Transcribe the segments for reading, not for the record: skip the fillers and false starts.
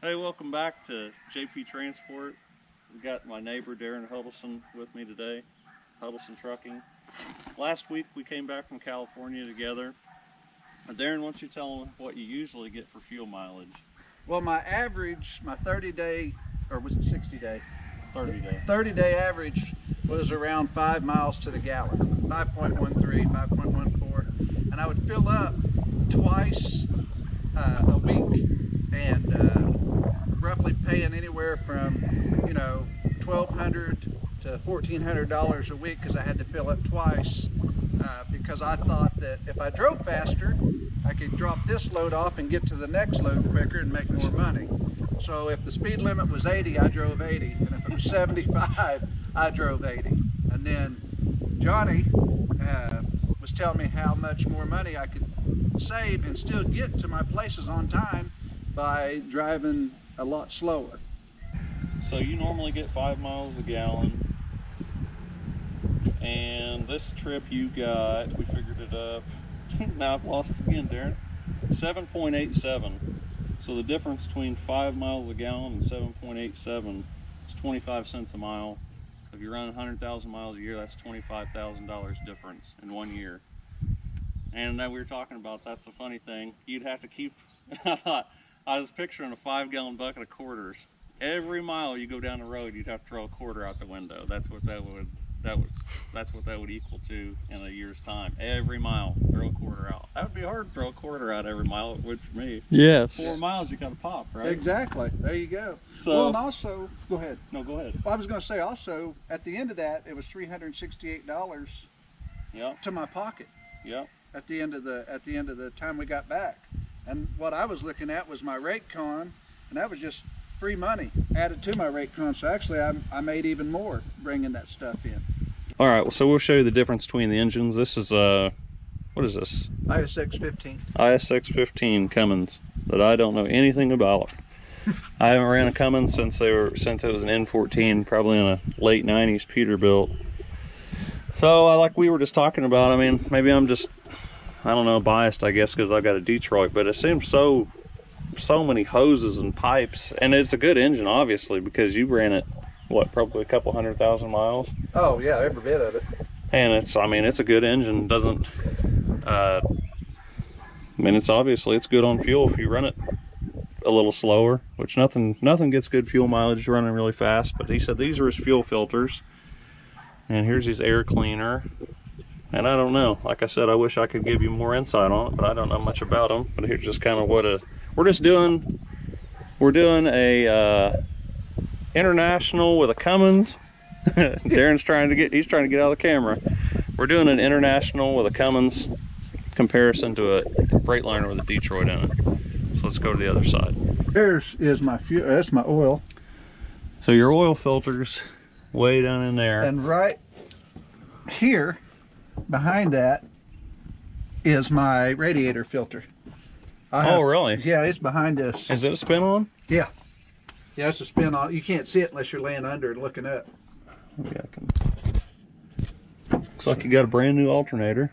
Hey, welcome back to JP Transport. We got my neighbor Darren Huddleston with me today, Huddleston Trucking. Last week we came back from California together. Darren, why don't you tell them what you usually get for fuel mileage? Well, my average, my 30-day, or was it 60-day? 30-day. 30-day average was around 5 miles to the gallon, 5.13, 5.14, and I would fill up twice a week, and roughly paying anywhere from, $1,200 to $1,400 a week because I had to fill up twice, because I thought that if I drove faster, I could drop this load off and get to the next load quicker and make more money. So if the speed limit was 80, I drove 80, and if it was 75, I drove 80. And then Johnny was telling me how much more money I could save and still get to my places on time by driving a lot slower. So you normally get 5 miles a gallon, and this trip you got, we figured it up, now I've lost it again, Darren, 7.87. So the difference between 5 miles a gallon and 7.87 is 25 cents a mile. If you're running 100,000 miles a year, that's $25,000 difference in 1 year. And that we were talking about, that's the funny thing. You'd have to keep, I was picturing a 5-gallon bucket of quarters. Every mile you go down the road, you'd have to throw a quarter out the window. That's what that would equal to in a year's time. Every mile, throw a quarter out. That would be hard to throw a quarter out every mile. It would for me. Yes. 4 miles, you got to pop, right? Exactly. There you go. So, well, and also, go ahead. No, go ahead. Well, I was going to say also, at the end of that, it was $368 Yep. to my pocket. Yep. At the end of the time we got back. And what I was looking at was my Raycon, and that was just free money added to my Raycon. So actually, I made even more bringing that stuff in. All right, so we'll show you the difference between the engines. This is what is this? ISX-15. ISX-15 Cummins that I don't know anything about. I haven't ran a Cummins since it was an N14, probably in a late 90s Peterbilt. So like we were just talking about, I mean, maybe I'm just, I don't know, biased, I guess, because I've got a Detroit, but it seems so many hoses and pipes, and it's a good engine, obviously, because you ran it, what, probably a couple 100,000 miles? Oh yeah, every bit of it. And it's, I mean, it's a good engine. Doesn't, I mean, it's good on fuel if you run it a little slower, which nothing gets good fuel mileage running really fast. But he said these are his fuel filters, and here's his air cleaner. And I don't know, like I said, I wish I could give you more insight on it, but I don't know much about them. But here's just kind of what we're doing a international with a Cummins. Darren's trying to get out of the camera. We're doing an international with a Cummins comparison to a Freightliner with a Detroit in it. So let's go to the other side. There's is my fuel. That's my oil. So your oil filter's way down in there. And right here, behind that, is my radiator filter. Oh, really? Yeah, it's behind this. Is it a spin on? Yeah. Yeah, it's a spin on. You can't see it unless you're laying under and looking up. Yeah, I can. Looks like you got a brand new alternator.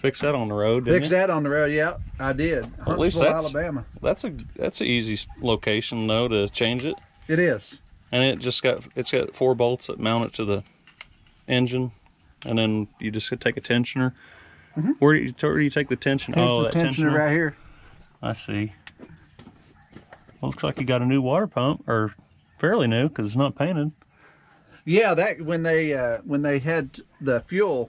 Fix that on the road, didn't you? Fix that on the road, yeah, I did. At least Huntsville, Alabama. That's an easy location though to change it. It is. And it's got 4 bolts that mount it to the engine, and then you just take a tensioner. Mm-hmm. Where do you take the tension? Oh, that tensioner right here. I see. Looks like you got a new water pump, or fairly new because it's not painted. Yeah, that when they had the fuel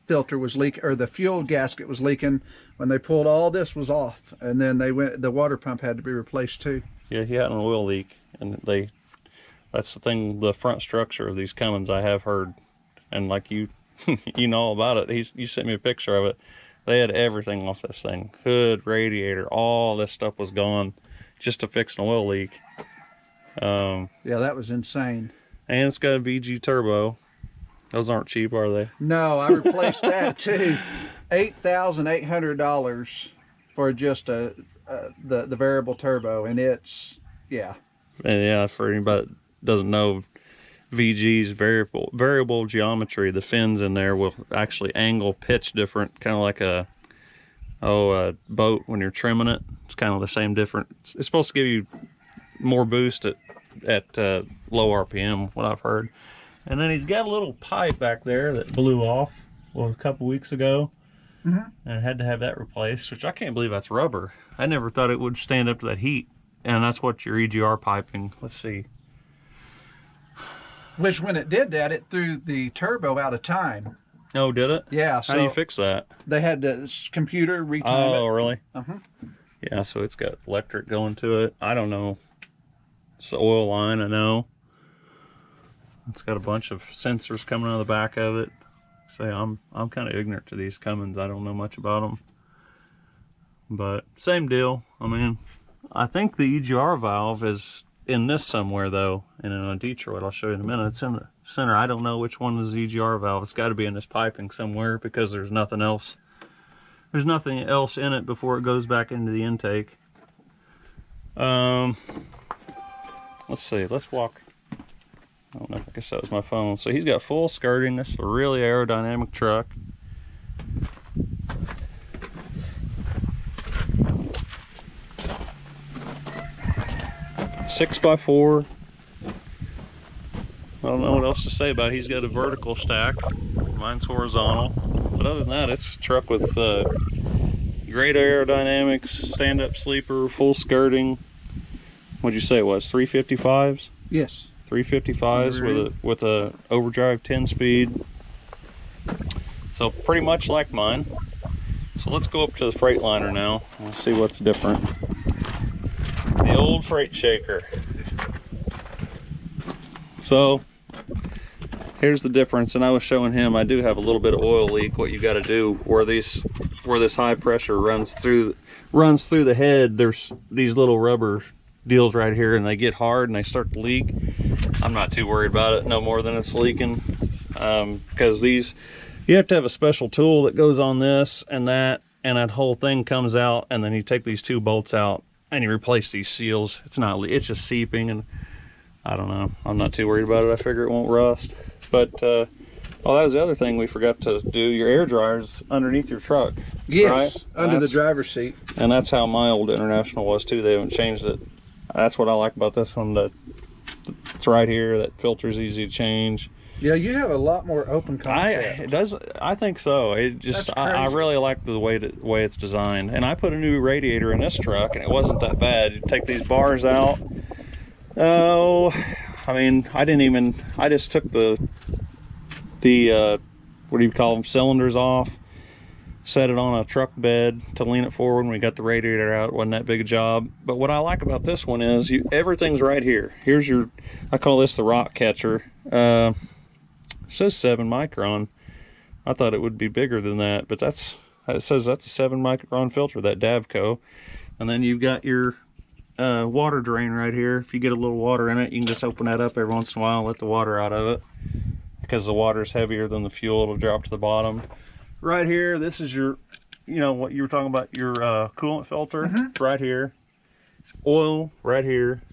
filter was leaking, or the fuel gasket was leaking, when they pulled all this was off, and then the water pump had to be replaced too. Yeah, he had an oil leak, and that's the thing, the front structure of these Cummins, I have heard, and like you you know all about it. You sent me a picture of it. They had everything off this thing, hood, radiator, all this stuff was gone just to fix an oil leak. Yeah, that was insane. And it's got a VG turbo. Those aren't cheap, are they? No, I replaced that too. $8,800 for just the variable turbo, and it's, yeah. And yeah, for anybody that doesn't know, VG's variable geometry, the fins in there will actually angle pitch different, kind of like a boat when you're trimming it. It's kind of the same difference. It's supposed to give you more boost at low RPM, what I've heard. And then he's got a little pipe back there that blew off a couple weeks ago. And I had to have that replaced, which I can't believe that's rubber. I never thought it would stand up to that heat. And that's what your EGR piping, let's see. Which when it did that, it threw the turbo out of time. Oh, did it? Yeah. So how do you fix that? They had this computer retime it. Oh, really? Uh-huh. Yeah, so it's got electric going to it. I don't know. It's the oil line, I know. It's got a bunch of sensors coming out of the back of it. Say, I'm kind of ignorant to these Cummins. I don't know much about them. But same deal. I mean, I think the EGR valve is in this somewhere though, and in Detroit. I'll show you in a minute. It's in the center. I don't know which one is the EGR valve. It's got to be in this piping somewhere because there's nothing else. There's nothing else in it before it goes back into the intake. Let's see. Let's walk. I don't know. I guess that was my phone. So he's got full skirting. This is a really aerodynamic truck. Six by 4. I don't know what else to say about it. He's got a vertical stack. Mine's horizontal. But other than that, it's a truck with great aerodynamics, stand-up sleeper, full skirting. What'd you say it was? 355s? Yes. 355s with a overdrive 10-speed. So pretty much like mine. So let's go up to the Freightliner now. We'll see what's different. The old freight shaker. So here's the difference, and I was showing him I do have a little bit of oil leak. What you got to do where this high pressure runs through the head, there's these little rubber deals right here, and they get hard and they start to leak. I'm not too worried about it no more than it's leaking, because you have to have a special tool that goes on this and that whole thing comes out, and then you take these 2 bolts out and you replace these seals. It's just seeping, and I don't know. I'm not too worried about it. I figure it won't rust. But oh, that was the other thing we forgot to do. Your air dryer's underneath your truck. Yes, right? under the driver's seat. And that's how my old International was too. They haven't changed it. That's what I like about this one. That it's right here. That filter's easy to change. Yeah, you have a lot more open concept. I think so. It just I really like the way it's designed. And I put a new radiator in this truck, and it wasn't that bad. You take these bars out. Oh, I mean, I just took the what do you call them, cylinders off, set it on a truck bed to lean it forward, and we got the radiator out. It wasn't that big a job. But what I like about this one is everything's right here. Here's your, I call this the rock catcher. It says 7 micron. I thought it would be bigger than that, but it says that's a 7 micron filter, that Davco. And then you've got your water drain right here. If you get a little water in it, you can just open that up every once in a while and let the water out of it. Because the water is heavier than the fuel, it'll drop to the bottom. Right here, this is your, what you were talking about, your coolant filter. It's right here. Oil right here.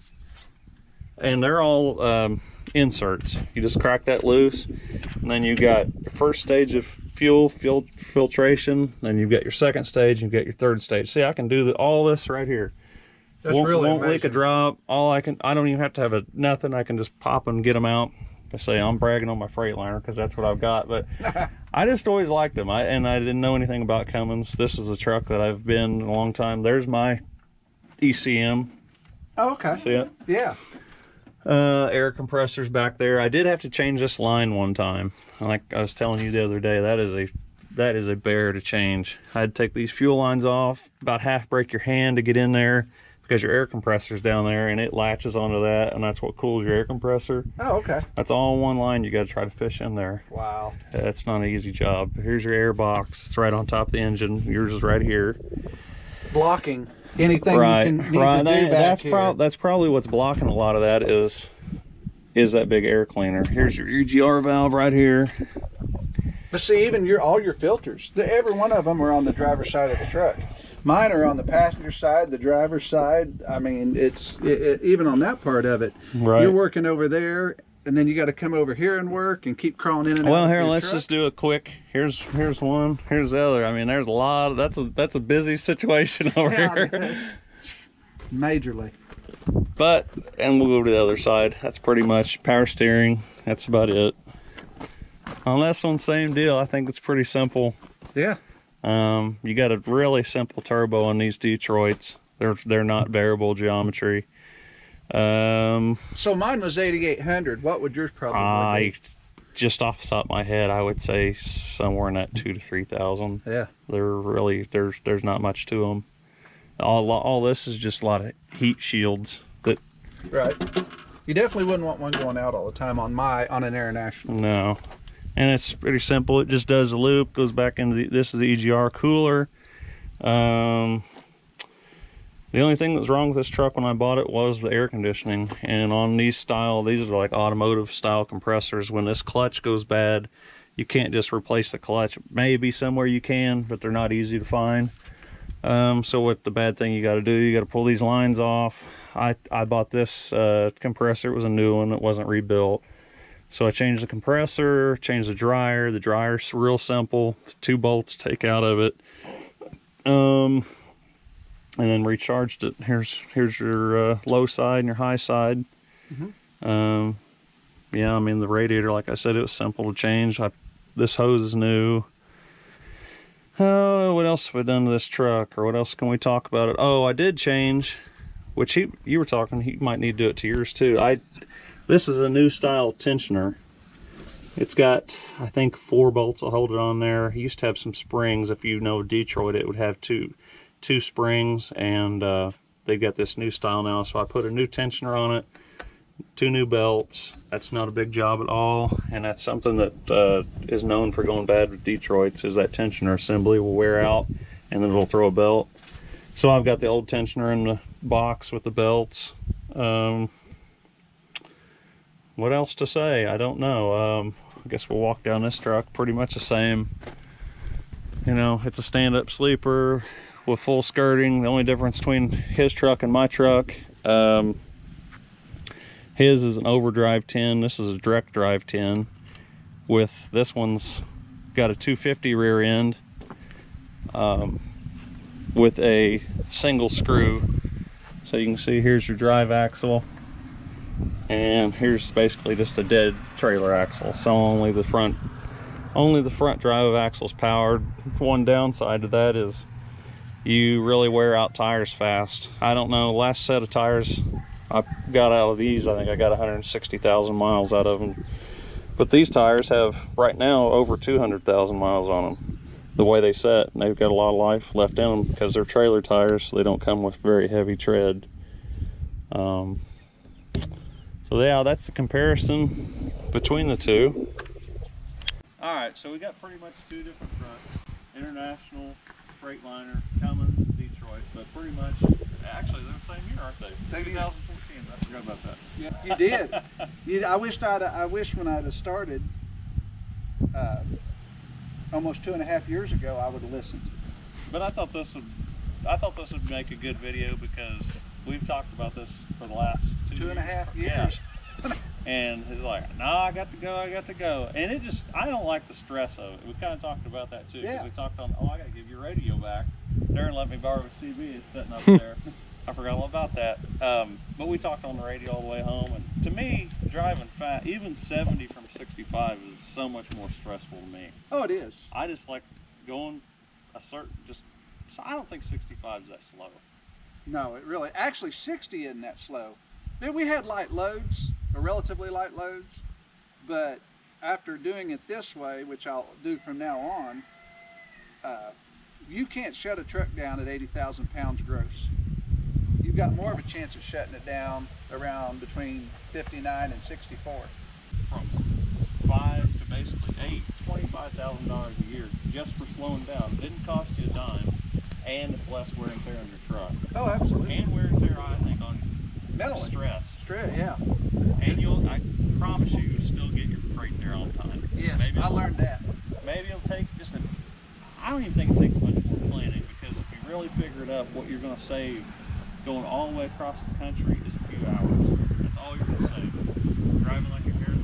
And they're all inserts. You just crack that loose, and then you got your first stage of fuel filtration, then you've got your second stage, and you've got your third stage. See, I can do all this right here. That's really won't amazing. leak a drop. I don't even have to have nothing. I can just pop and get them out. I say I'm bragging on my Freightliner because that's what I've got, but I just always liked them. I didn't know anything about Cummins. This is a truck that I've been in a long time. There's my ECM. Oh, okay. See it? Yeah. Air compressors back there. I did have to change this line one time. Like I was telling you the other day, that is a bear to change. I had to take these fuel lines off, about half break your hand to get in there, because your air compressor's down there and it latches onto that, and that's what cools your air compressor. Oh, okay. That's all in one line. You got to try to fish in there. Wow. That's not an easy job. Here's your air box. It's right on top of the engine. Yours is right here. Blocking anything right, you can need to do back here. That's probably what's blocking a lot of that is that big air cleaner. Here's your EGR valve right here. But see, even all your filters, every one of them are on the driver's side of the truck. Mine are on the passenger side, the driver's side. I mean, it's even on that part of it. Right. You're working over there, and then you got to come over here and work and keep crawling in and out. Well, of here, your let's truck. just do a quick. Here's one. Here's the other. I mean, there's a lot. That's a busy situation over Yeah, here. it is. Majorly. But, and we'll go to the other side. That's pretty much power steering. That's about it. On this one, same deal. I think it's pretty simple. Yeah. You got a really simple turbo on these Detroits. They're not variable geometry. So mine was 8800. What would yours probably be? Just off the top of my head, I would say somewhere in that 2,000 to 3,000. Yeah. They're really there's not much to them. All this is just a lot of heat shields that. Right. You definitely wouldn't want one going out all the time on an International. No. And it's pretty simple. It just does a loop, goes back into this is the EGR cooler. The only thing that was wrong with this truck when I bought it was the air conditioning. And on these are like automotive style compressors. When this clutch goes bad, you can't just replace the clutch. Maybe somewhere you can, but they're not easy to find. So what the bad thing you got to do, you got to pull these lines off. I bought this compressor. It was a new one. It wasn't rebuilt. So I changed the compressor, changed the dryer. The dryer's real simple. 2 bolts take out of it. And then recharged it. Here's your low side and your high side. Mm-hmm. Yeah, I mean the radiator, like I said, it was simple to change. This hose is new. Oh, what else have I done to this truck, or what else can we talk about it? Oh, I did change, which you were talking. He might need to do it to yours too. This is a new style tensioner. It's got, I think, 4 bolts will hold it on there. He used to have some springs. If you know Detroit, it would have two springs, and they've got this new style now. So I put a new tensioner on it, 2 new belts. That's not a big job at all, and that's something that is known for going bad with Detroits, is that tensioner assembly will wear out and then it'll throw a belt. So I've got the old tensioner in the box with the belts. What else to say? I don't know. I guess we'll walk down this truck. Pretty much the same. You know, it's a stand-up sleeper with full skirting. The only difference between his truck and my truck, his is an overdrive 10. This is a direct drive 10. With this one's got a 250 rear end with a single screw. So you can see here's your drive axle, and here's basically just a dead trailer axle. So only the front drive axle's powered. One downside to that is you really wear out tires fast. I don't know, last set of tires I got out of these, I think I got 160,000 miles out of them. But these tires have right now over 200,000 miles on them, the way they set. And they've got a lot of life left in them because they're trailer tires, so they don't come with very heavy tread. So yeah, that's the comparison between the two. All right, so we got pretty much 2 different trucks: International, Freightliner, Cummins, Detroit. But pretty much, actually, they're the same year, aren't they? 2014. I forgot about that. Yeah, you did. I wish when I'd have started almost 2.5 years ago, I would have listened. But I thought this would make a good video, because we've talked about this for the last 2.5 years. Yeah. And he's like, no, I got to go. And it just, I don't like the stress of it. We kind of talked about that too. Yeah. We talked on, I got to give your radio back. Darren let me borrow a CB. It's sitting up there. I forgot all about that. But we talked on the radio all the way home. And to me, driving fast, even 70 from 65 is so much more stressful to me. Oh, it is. I just like going a certain, I don't think 65 is that slow. No, it really, actually 60 isn't that slow. We had light loads, or relatively light loads, but after doing it this way, which I'll do from now on, you can't shut a truck down at 80,000 pounds gross. You've got more of a chance of shutting it down around between 59 and 64. From 5 to basically 8, $25,000 a year just for slowing down. It didn't cost you a dime, and it's less wear and tear on your truck. Oh, absolutely. And wear and tear, I think, on Mentally. stress. Yeah. And I promise you'll still get your freight there on time. Yes, Maybe I learned that. Maybe it'll take I don't even think it takes much more planning, because if you really figure it up, what you're going to save going all the way across the country is a few hours. That's all you're going to save. Driving like you're here in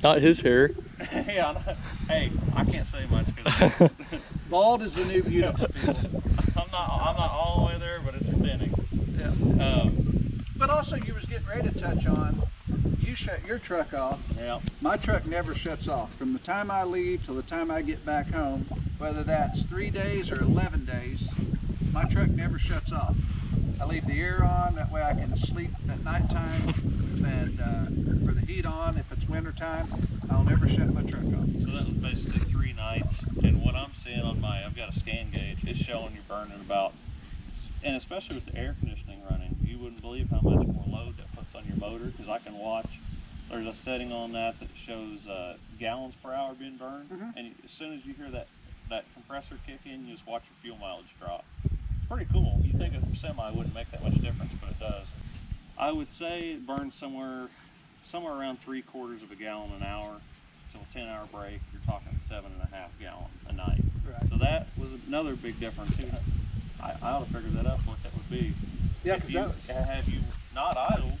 Not his hair. Yeah, hey, I can't say much because Bald is the new beautiful, people. I'm not all the way there, but it's thinning. Yeah. But also, you was getting ready to touch on, you shut your truck off. Yeah. My truck never shuts off. From the time I leave till the time I get back home, whether that's 3 days or 11 days, my truck never shuts off. I leave the air on, that way I can sleep at nighttime, and or the heat on if it's winter time. I'll never shut my truck off. So that was basically 3 nights, and what I'm seeing on I've got a scan gauge, it's showing you're burning about, and especially with the air conditioning running, you wouldn't believe how much more load that puts on your motor, because I can watch, there's a setting on that shows gallons per hour being burned, and as soon as you hear that compressor kick in, you just watch your fuel mileage drop. It's pretty cool. You'd think a semi wouldn't make that much difference, but it does. I would say it burns somewhere around 3/4 of a gallon an hour. Till a 10-hour break, you're talking 7.5 gallons a night. Right. So that was another big difference too. I ought to figure that up, what that would be. Yeah, if because have you not idled,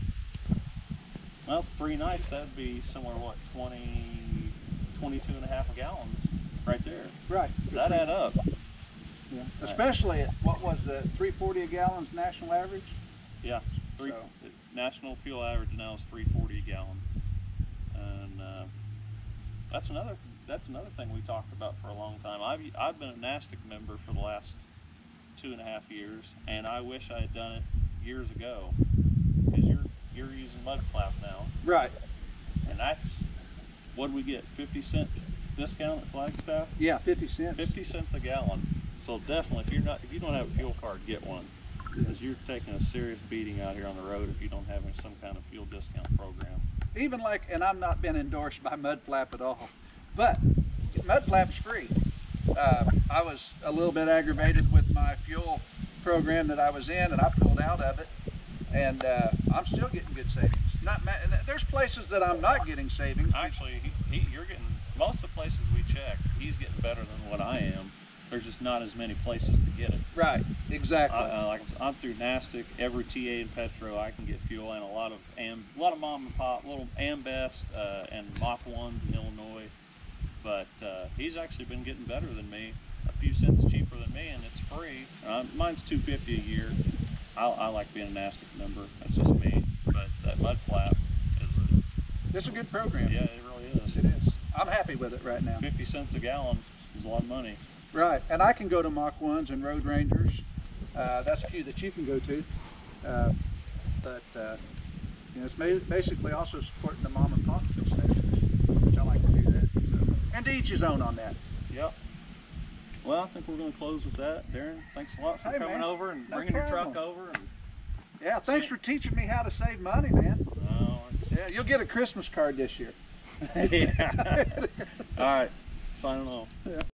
well, 3 nights, that'd be somewhere, what, 22.5 gallons right there. right. That add up. Yeah. Especially at, what was the 340 a gallon's national average? Yeah. So. National fuel average now is 340 a gallon, and that's another thing we talked about for a long time. I've been a NASTC member for the last 2.5 years, and I wish I had done it years ago, because you're using mud flap now, Right. and that's, what do we get, 50-cent discount at Flagstaff? Yeah, 50 cents. 50 cents a gallon. So definitely, if you don't have a fuel card, get one, because you're taking a serious beating out here on the road if you don't have some kind of fuel discount program. Even like, and I've not been endorsed by Mud Flap at all, but Mud Flap's free. I was a little bit aggravated with my fuel program that I was in, and I pulled out of it, and I'm still getting good savings. There's places that I'm not getting savings. Actually, you're getting, most of the places we check, he's getting better than what I am. There's just not as many places to get it. Right, exactly. Like I'm through NASTC, every TA and Petro I can get fuel, and a lot of mom and pop, little Ambest and Mach 1s in Illinois. But he's actually been getting better than me, a few cents cheaper than me, and it's free. Mine's $250 a year. I like being a NASTC member. That's just me. But that Mud Flap is it's a good program. Yeah, it really is. It is. I'm happy with it right now. 50 cents a gallon is a lot of money. Right, and I can go to Mach 1s and Road Rangers. That's a few that you can go to. But you know, it's basically also supporting the mom and pop fuel stations, which I like to do that. So. And to each his own on that. Yep. Well, I think we're going to close with that. Darren, thanks a lot for coming man, over and no bringing your problem. truck over. And Yeah, thanks for teaching me how to save money, man. it's, Yeah, you'll get a Christmas card this year. yeah. All right, signing off. Yeah.